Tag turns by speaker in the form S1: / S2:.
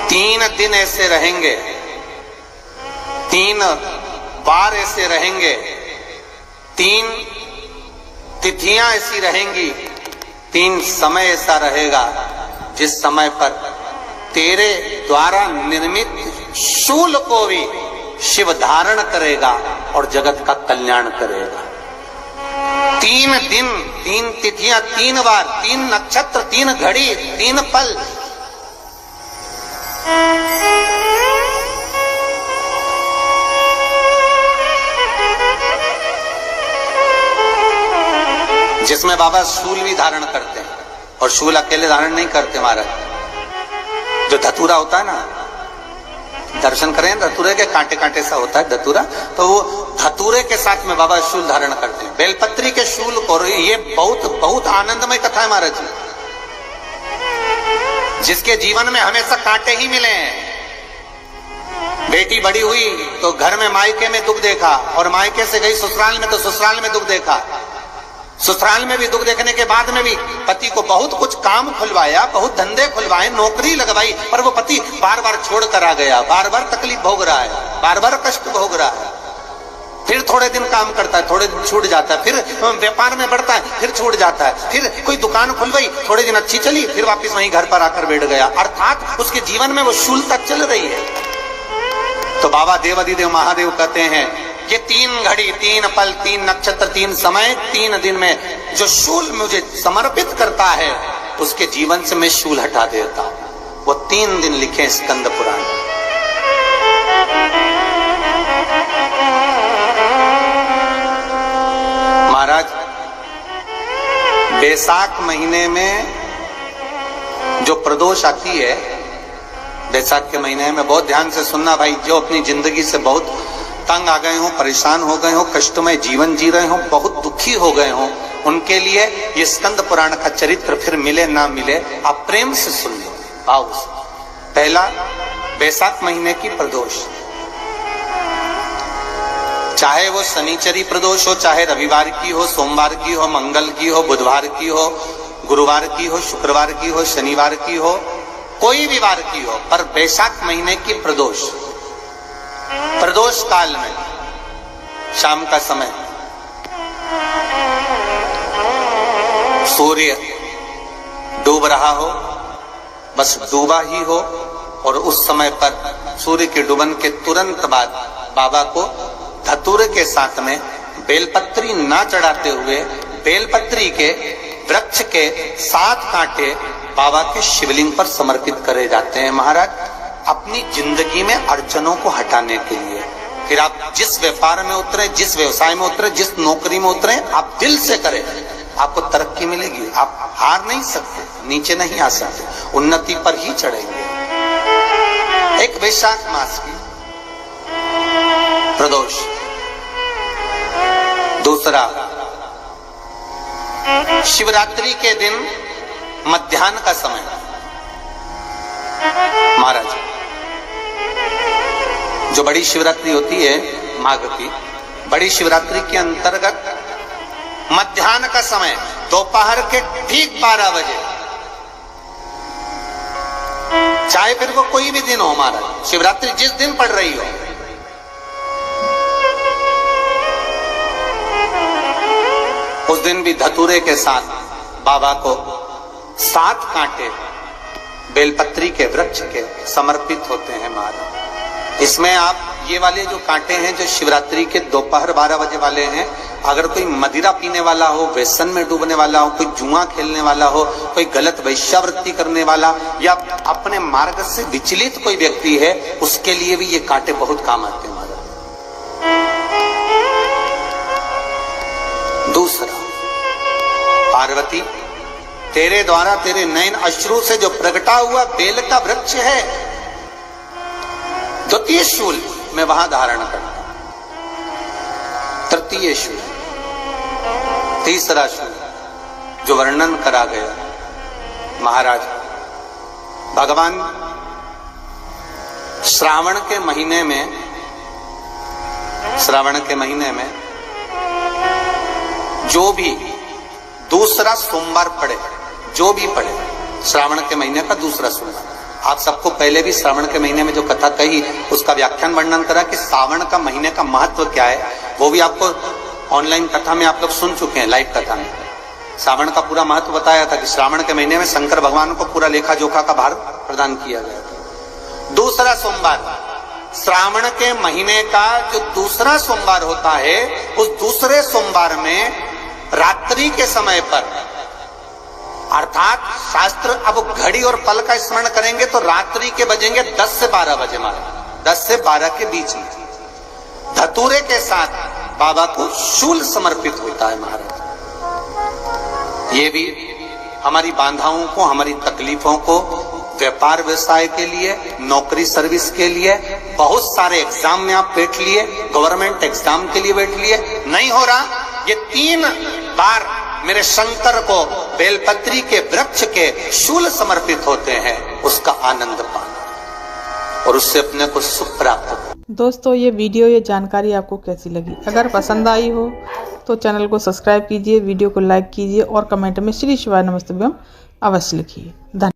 S1: 3 दिन ऐसे रहेंगे, 3 बार ऐसे रहेंगे, 3 तिथियां ऐसी रहेंगी, 3 समय ऐसा रहेगा जिस समय पर तेरे द्वारा निर्मित शूल को भी शिव धारण करेगा और जगत का कल्याण करेगा। 3 दिन, 3 तिथियां, 3 बार, 3 नक्षत्र, 3 घड़ी, 3 पल। जिसमें बाबा शूल भी धारण करते हैं, और शूल अकेले धारण नहीं करते महाराज। जो धतूरा होता है ना, दर्शन करें धतूरे के, कांटे कांटे सा होता है धतूरा, तो वो धतूरे के साथ में बाबा शूल धारण करते हैं। बेलपत्री के शूल को, ये बहुत बहुत आनंदमय कथा है महाराज जी। जिसके जीवन में हमेशा कांटे ही मिले हैं। बेटी बड़ी हुई तो घर में मायके में दुख देखा, और मायके से गई ससुराल में तो ससुराल में दुख देखा। ससुराल में भी दुख देखने के बाद में भी पति को बहुत कुछ काम खुलवाया, बहुत धंधे खुलवाए, नौकरी लगवाई, पर वो पति बार बार छोड़ कर आ गया, बार बार तकलीफ भोग रहा है, बार बार कष्ट भोग रहा है। फिर थोड़े दिन काम करता है, थोड़े दिन छूट जाता है, फिर व्यापार में बढ़ता है, फिर छूट जाता है, फिर कोई दुकान खुल गई, थोड़े दिन अच्छी चली, फिर वापस वहीं घर पर आकर बैठ गया। अर्थात उसके जीवन में वो शूलता चल रही है। तो बाबा देवाधिदेव महादेव कहते हैं, ये 3 घड़ी, 3 पल, 3 नक्षत्र, 3 समय, 3 दिन में जो शूल मुझे समर्पित करता है, उसके जीवन से मैं शूल हटा देता हूं। वो 3 दिन लिखे स्कंद पुराण। महाराज, बैसाख महीने में जो प्रदोष आती है, बैसाख के महीने में बहुत ध्यान से सुनना भाई, जो अपनी जिंदगी से बहुत तंग आ गए हो, परेशान हो गए हो, कष्टमय जीवन जी रहे हो, बहुत दुखी हो गए हो, उनके लिए ये स्कंद पुराण का चरित्र फिर मिले ना मिले, आप प्रेम से सुन लो भाव से। पहला, बैसाख महीने की प्रदोष, चाहे वो शनिचरी प्रदोष हो, चाहे रविवार की हो, सोमवार की हो, मंगल की हो, बुधवार की हो, गुरुवार की हो, शुक्रवार की हो, शनिवार की हो, कोई भी वार की हो, पर बैसाख महीने की प्रदोष, प्रदोष काल में शाम का समय सूर्य डूब रहा हो, बस डूबा ही हो, और उस समय पर सूर्य के डूबन के तुरंत बाद बाबा को धतूरे के साथ में बेलपत्री ना चढ़ाते हुए, बेलपत्री के वृक्ष के 7 कांटे बाबा के शिवलिंग पर समर्पित करे जाते हैं महाराज, अपनी जिंदगी में अड़चनों को हटाने के लिए। फिर आप जिस व्यापार में उतरे, जिस व्यवसाय में उतरे, जिस नौकरी में उतरे, आप दिल से करें, आपको तरक्की मिलेगी। आप हार नहीं सकते, नीचे नहीं आ सकते, उन्नति पर ही चढ़ेंगे। एक वैशाख मास की प्रदोष। दूसरा, शिवरात्रि के दिन मध्याह्न का समय महाराज, जो बड़ी शिवरात्रि होती है माघ की, बड़ी शिवरात्रि के अंतर्गत मध्याह्न का समय, दोपहर के ठीक 12 बजे, चाहे फिर वो कोई भी दिन हो महाराज, शिवरात्रि जिस दिन पड़ रही हो, उस दिन भी धतूरे के साथ बाबा को 7 कांटे बेलपत्री के वृक्ष के समर्पित होते हैं महाराज। इसमें आप ये वाले जो कांटे हैं, जो शिवरात्रि के दोपहर 12 बजे वाले हैं, अगर कोई मदिरा पीने वाला हो, व्यसन में डूबने वाला हो, कोई जुआ खेलने वाला हो, कोई गलत वैश्यावृत्ति करने वाला, या अपने मार्ग से विचलित कोई व्यक्ति है, उसके लिए भी ये कांटे बहुत काम आते हैं महाराज। दूसरा, पार्वती, तेरे द्वारा, तेरे नयन अश्रु से जो प्रगटा हुआ बेल का वृक्ष है, द्वितीय शूल मैं वहां धारण करता हूं, तृतीय शूल, तीसरा शूल जो वर्णन करा गया महाराज। भगवान श्रावण के महीने में जो भी दूसरा सोमवार पड़े, जो भी पड़े, श्रावण के महीने का दूसरा सोमवार, आप सबको पहले भी श्रावण के महीने में जो कथा कही उसका व्याख्यान वर्णन करा कि श्रावण का महीने का महत्व क्या है, वो भी आपको ऑनलाइन कथा में आप लोग सुन चुके हैं, लाइव कथा में श्रावण का पूरा महत्व बताया था कि श्रावण के महीने में शंकर भगवान को पूरा लेखा जोखा का भार प्रदान किया गया था। दूसरा सोमवार, श्रावण के महीने का जो दूसरा सोमवार होता है, उस दूसरे सोमवार में रात्रि के समय पर, अर्थात शास्त्र अब घड़ी और पल का स्मरण करेंगे तो रात्रि के बजेंगे 10 से 12 बजे, महाराज 10 से 12 के बीच में धतूरे के साथ बाबा को शूल समर्पित होता है महाराज। ये भी हमारी बाधाओं को, हमारी तकलीफों को, व्यापार व्यवसाय के लिए, नौकरी सर्विस के लिए, बहुत सारे एग्जाम में आप बैठ लिए, गवर्नमेंट एग्जाम के लिए बैठ लिए, नहीं हो रहा, ये 3 बार मेरे शंकर को बेलपत्री के वृक्ष के शूल समर्पित होते हैं, उसका आनंद पाना और उससे अपने को सुख प्राप्त हो।
S2: दोस्तों, ये वीडियो, ये जानकारी आपको कैसी लगी? अगर पसंद आई हो तो चैनल को सब्सक्राइब कीजिए, वीडियो को लाइक कीजिए और कमेंट में श्री शिवाय नमस्तुभ्यम अवश्य लिखिए। धन्यवाद।